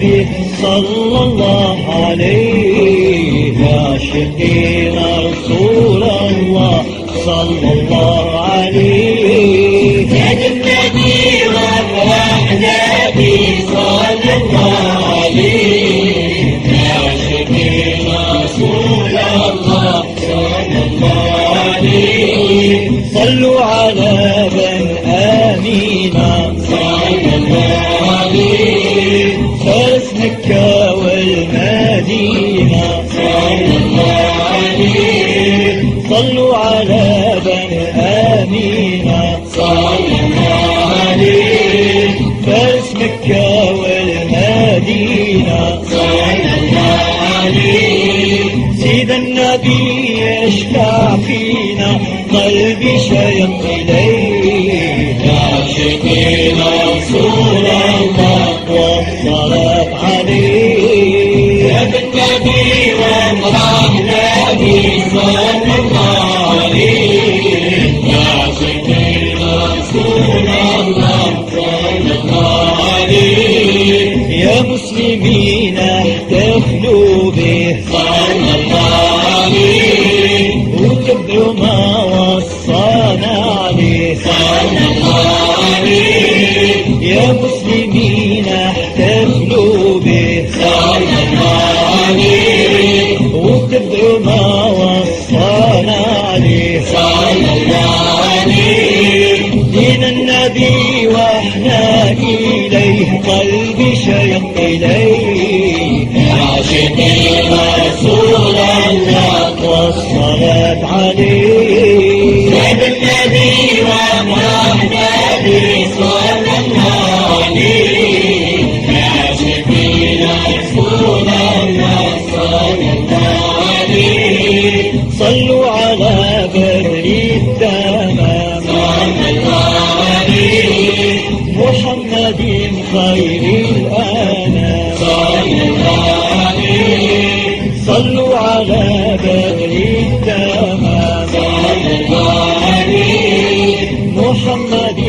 النبي صلى الله عليه، عاشقين رسول الله صلى الله عليه. زاد النبي وافرح نبي صلى الله عليه، عاشقين رسول الله صلى الله عليه. صلوا على بن آمينة صلى الله عليه، فارس مكة والمدينة صلى الله عليه. صلوا على بن آمينة صلى الله عليه، فارس مكة والمدينة صلى الله عليه. سيد النبي يشفع فينا، قلبي شيق إليه، عاشقين رسول الله والصلاة عليه. يا بالنبي وامرأ نبي صلى الله عليه، عاشقين رسول الله صلى الله عليه. يا مسلمين احتفلوا به صلى الله عليه، واتبعوا ما وصانا عليه صلى الله عليه. يا مسلمين احتفلوا به صلى الله عليه، واتبعوا ما وصانا عليه صلى الله عليه. دين النبي واحنا إليه، قلبي شيق إليه، عاشقين رسول الله والصلاة عليه. زاد النبي وامرأ نبي صلى الله عليه، عاشقين رسول الله صلى الله عليه. صلوا على بدر التمام صلى الله عليه، محمد خير الأنام. صلى الله عليه، صلوا على بدر التمام صلى الله عليه. محمد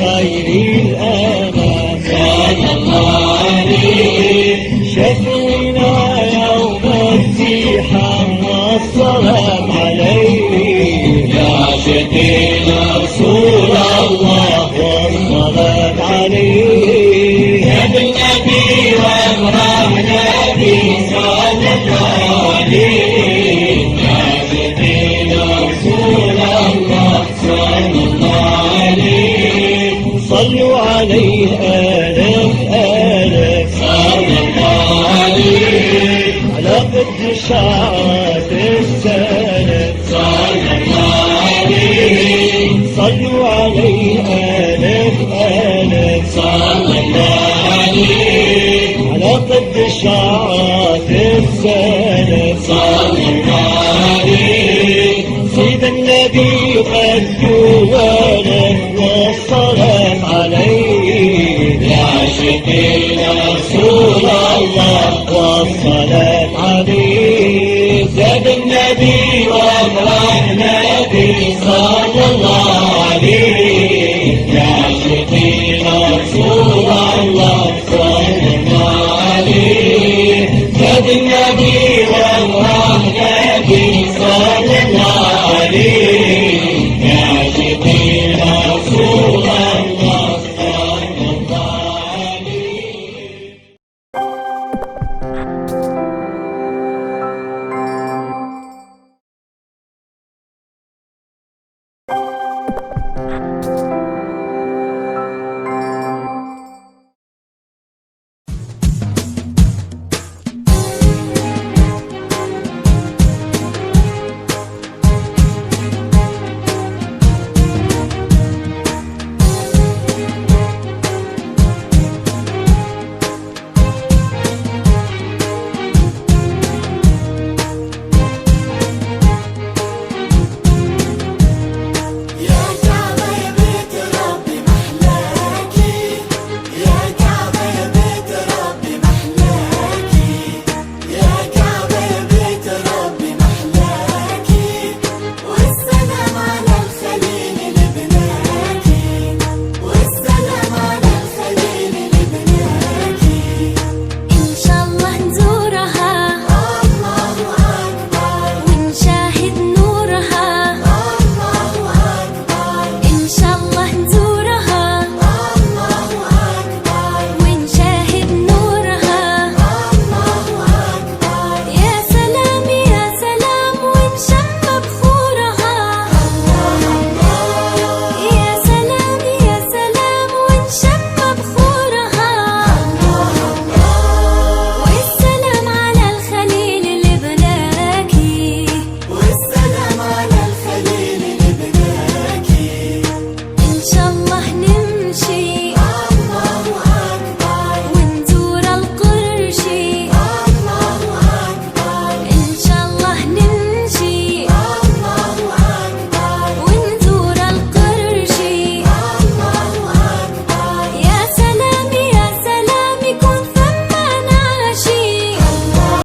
خير الأنام. صلى الله عليه، شفينا يوم الزحام والصلاة عليه، عاشقين رسول الله والصلاة عليه. يا بالنبي وامرأ نبي صلى الله عليه، عاشقين رسول الله صلى الله عليه. صلوا عليه آلاف آلاف صلى الله عليه، على قد شعرات السلف. صلى الله عليه، صلوا عليه آلاف آلاف صلى الله عليه. على قد شعرات السلف. صلى الله عليه، سيد النبي قد جوانا والصلاة عليه، عاشقين رسول الله والصلاة